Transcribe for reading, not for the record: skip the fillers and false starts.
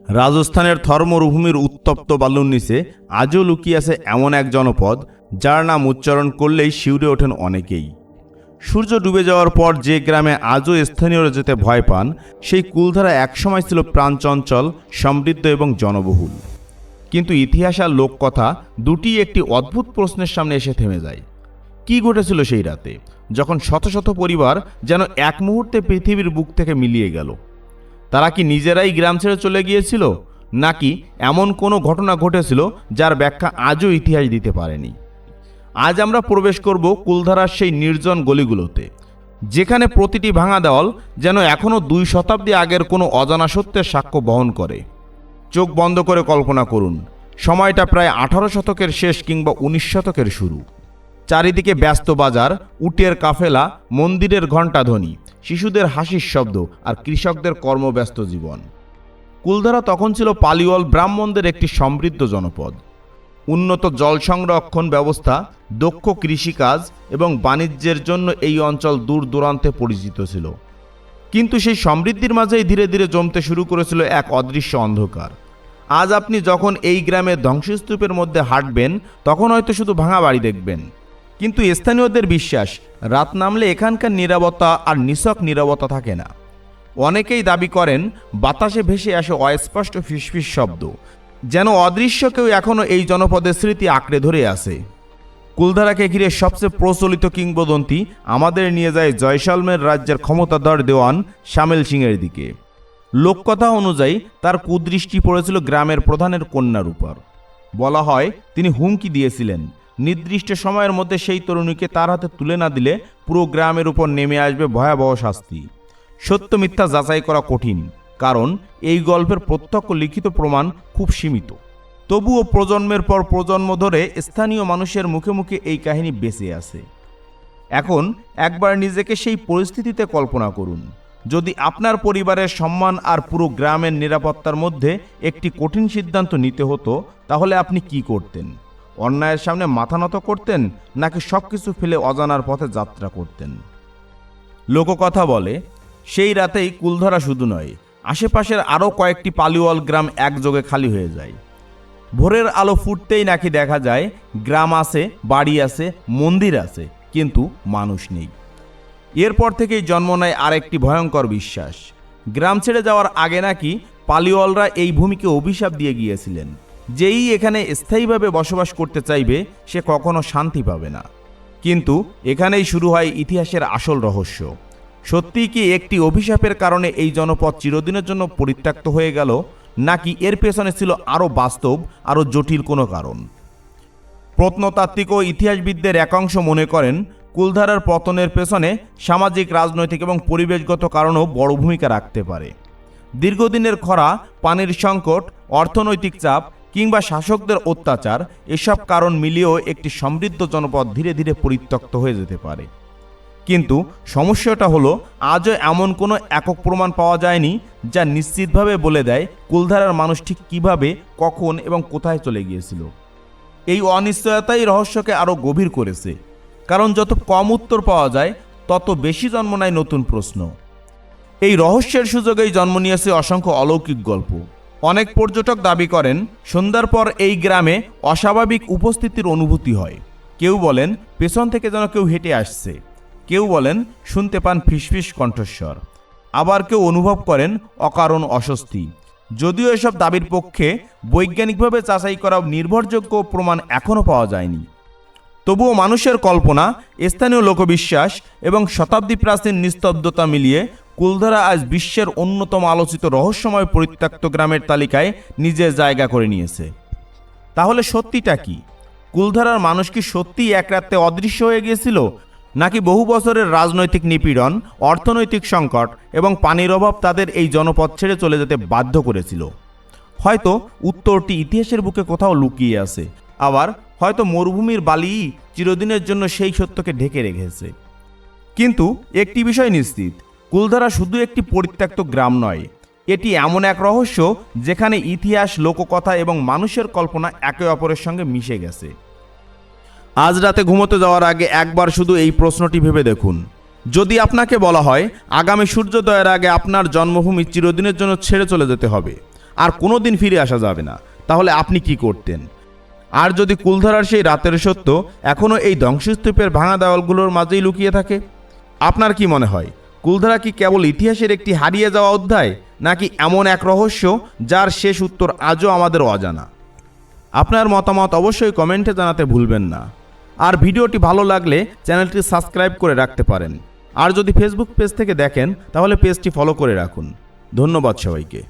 রাজস্থানের থর মরুভূমির উত্তপ্ত বালুর নিচে আজও লুকিয়ে আছে এমন এক জনপদ যার নাম উচ্চারণ করলেই শিউরে ওঠেন অনেকেই। সূর্য ডুবে যাওয়ার পর যে গ্রামে আজও স্থানীয়রা যেতে ভয় পান, সেই কুলধারা একসময় ছিল প্রাণচঞ্চল, সমৃদ্ধ এবং জনবহুল। কিন্তু ইতিহাস আর লোককথা দুটি একটি অদ্ভুত প্রশ্নের সামনে এসে থেমে যায়। কি ঘটেছিল সেই রাতে, যখন শত শত পরিবার যেন এক মুহূর্তে পৃথিবীর বুক থেকে মিলিয়ে গেল? তারা কি নিজেরাই গ্রাম ছেড়ে চলে গিয়েছিল, নাকি এমন কোনো ঘটনা ঘটেছিল যার ব্যাখ্যা আজও ইতিহাস দিতে পারেনি? আজ আমরা প্রবেশ করব কুলধারার সেই নির্জন গলিগুলোতে, যেখানে প্রতিটি ভাঙা দেওয়াল যেন এখনও 2 শতাব্দী আগের কোনো অজানা সত্যের সাক্ষ্য বহন করে। চোখ বন্ধ করে কল্পনা করুন, সময়টা প্রায় 18 শতকের শেষ কিংবা 19 শতকের শুরু। চারিদিকে ব্যস্ত বাজার, উটের কাফেলা, মন্দিরের ঘণ্টাধ্বনি, শিশুদের হাসির শব্দ আর কৃষকদের কর্মব্যস্ত জীবন। কুলধারা তখন ছিল পালিওয়াল ব্রাহ্মণদের একটি সমৃদ্ধ জনপদ। উন্নত জল সংরক্ষণ ব্যবস্থা, দক্ষ কৃষিকাজ এবং বাণিজ্যের জন্য এই অঞ্চল দূর দূরান্তে পরিচিত ছিল। কিন্তু সেই সমৃদ্ধির মাঝেই ধীরে ধীরে জমতে শুরু করেছিল এক অদৃশ্য অন্ধকার। আজ আপনি যখন এই গ্রামের ধ্বংসস্তূপের মধ্যে হাঁটবেন, তখন হয়তো শুধু ভাঙা বাড়ি দেখবেন, কিন্তু স্থানীয়দের বিশ্বাস, রাত নামলে এখানকার নীরবতা আর নিছক নীরবতা থাকে না। অনেকেই দাবি করেন বাতাসে ভেসে আসে অস্পষ্ট ফিসফিস শব্দ, যেন অদৃশ্য কেউ এখনও এই জনপদের স্মৃতি আঁকড়ে ধরে আছে। কুলধারাকে ঘিরে সবচেয়ে প্রচলিত কিংবদন্তি আমাদের নিয়ে যায় জয়সলমের রাজ্যের ক্ষমতাধর দেওয়ান শামেল সিংয়ের দিকে। লোককথা অনুযায়ী তার কুদৃষ্টি পড়েছিল গ্রামের প্রধানের কন্যার উপর। বলা হয় তিনি হুমকি দিয়েছিলেন, নির্দিষ্ট সময়ের মধ্যে সেই তরুণীকে তার হাতে তুলে না দিলে পুরো গ্রামের উপর নেমে আসবে ভয়াবহ শাস্তি। সত্য মিথ্যা যাচাই করা কঠিন, কারণ এই গল্পের প্রত্যক্ষ লিখিত প্রমাণ খুব সীমিত। তবুও প্রজন্মের পর প্রজন্ম ধরে স্থানীয় মানুষের মুখে মুখে এই কাহিনী বেঁচে আছে। এখন একবার নিজেকে সেই পরিস্থিতিতে কল্পনা করুন, যদি আপনার পরিবারের সম্মান আর পুরো গ্রামের নিরাপত্তার মধ্যে একটি কঠিন সিদ্ধান্ত নিতে হতো, তাহলে আপনি কি করতেন? অন্যায়ের সামনে মাথা নত করতেন, নাকি সবকিছু ফেলে অজানার পথে যাত্রা করতেন? লোককথা বলে সেই রাতেই কুলধারা শুধু নয়, আশেপাশের আরও কয়েকটি পালিওয়াল গ্রাম একযোগে খালি হয়ে যায়। ভোরের আলো ফুটতেই নাকি দেখা যায় গ্রাম আছে, বাড়ি আছে, মন্দির আছে, কিন্তু মানুষ নেই। এরপর থেকেই জন্ম নেয় আরেকটি ভয়ঙ্কর বিশ্বাস। গ্রাম ছেড়ে যাওয়ার আগে নাকি পালিওয়ালরা এই ভূমিকে অভিশাপ দিয়ে গিয়েছিলেন, যেই এখানে স্থায়ীভাবে বসবাস করতে চাইবে সে কখনো শান্তি পাবে না। কিন্তু এখানেই শুরু হয় ইতিহাসের আসল রহস্য। সত্যিই কি একটি অভিশাপের কারণে এই জনপদ চিরদিনের জন্য পরিত্যক্ত হয়ে গেল, নাকি এর পেছনে ছিল আরও বাস্তব, আরও জটিল কোনো কারণ? প্রত্নতাত্ত্বিক ও ইতিহাসবিদদের একাংশ মনে করেন কুলধারার পতনের পেছনে সামাজিক, রাজনৈতিক এবং পরিবেশগত কারণও বড় ভূমিকা রাখতে পারে। দীর্ঘদিনের খরা, পানির সংকট, অর্থনৈতিক চাপ কিংবা শাসকদের অত্যাচার, এসব কারণ মিলিয়েও একটি সমৃদ্ধ জনপদ ধীরে ধীরে পরিত্যক্ত হয়ে যেতে পারে। কিন্তু সমস্যাটা হলো, আজও এমন কোনো একক প্রমাণ পাওয়া যায়নি যা নিশ্চিতভাবে বলে দেয় কুলধারার মানুষ ঠিক কীভাবে, কখন এবং কোথায় চলে গিয়েছিল। এই অনিশ্চয়তাই রহস্যকে আরও গভীর করেছে, কারণ যত কম উত্তর পাওয়া যায় তত বেশি জন্ম নেয় নতুন প্রশ্ন। এই রহস্যের সুযোগেই জন্ম নিয়েছে অসংখ্য অলৌকিক গল্প। অনেক পর্যটক দাবি করেন সন্ধ্যার পর এই গ্রামে অস্বাভাবিক উপস্থিতির অনুভূতি হয়। কেউ বলেন পেছন থেকে যেন কেউ হেঁটে আসছে, কেউ বলেন শুনতে পান ফিসফিস কণ্ঠস্বর, আবার কেউ অনুভব করেন অকারণ অস্বস্তি। যদিও এসব দাবির পক্ষে বৈজ্ঞানিকভাবে যাচাই করা নির্ভরযোগ্য প্রমাণ এখনও পাওয়া যায়নি, তবুও মানুষের কল্পনা, স্থানীয় লোকবিশ্বাস এবং শতাব্দী প্রাচীন নিস্তব্ধতা মিলিয়ে কুলধারা আজ বিশ্বের অন্যতম আলোচিত রহস্যময় পরিত্যক্ত গ্রামের তালিকায় নিজের জায়গা করে নিয়েছে। তাহলে সত্যিটা কি? কুলধারার মানুষ কি সত্যিই এক রাতে অদৃশ্য হয়ে গিয়েছিল, নাকি বহু বছরের রাজনৈতিক নিপীড়ন, অর্থনৈতিক সংকট এবং পানির অভাব তাদের এই জনপদ ছেড়ে চলে যেতে বাধ্য করেছিল? হয়তো উত্তরটি ইতিহাসের বুকে কোথাও লুকিয়ে আছে, আবার হয়তো মরুভূমির বালিই চিরদিনের জন্য সেই সত্যকে ঢেকে রেখেছে। কিন্তু একটি বিষয় নিশ্চিত, কুলধারা শুধু একটি পরিত্যক্ত গ্রাম নয়, এটি এমন এক রহস্য যেখানে ইতিহাস, লোককথা এবং মানুষের কল্পনা একে অপরের সঙ্গে মিশে গেছে। আজ রাতে ঘুমোতে যাওয়ার আগে একবার শুধু এই প্রশ্নটি ভেবে দেখুন, যদি আপনাকে বলা হয় আগামী সূর্যোদয়ের আগে আপনার জন্মভূমি চিরদিনের জন্য ছেড়ে চলে যেতে হবে, আর কোনো দিন ফিরে আসা যাবে না, তাহলে আপনি কি করতেন? আর যদি কুলধারার সেই রাতের সত্য এখনও এই ধ্বংসস্তূপের ভাঙা দেওয়ালগুলোর মাঝেই লুকিয়ে থাকে, আপনার কি মনে হয় কুলধারা কি কেবল ইতিহাসের একটি হারিয়ে যাওয়া অধ্যায়, নাকি এমন এক রহস্য যার শেষ উত্তর আজও আমাদের অজানা? আপনার মতামত অবশ্যই কমেন্টে জানাতে ভুলবেন না। আর ভিডিওটি ভালো লাগলে চ্যানেলটি সাবস্ক্রাইব করে রাখতে পারেন। আর যদি ফেসবুক পেজ থেকে দেখেন তাহলে পেজটি ফলো করে রাখুন। ধন্যবাদ সবাইকে।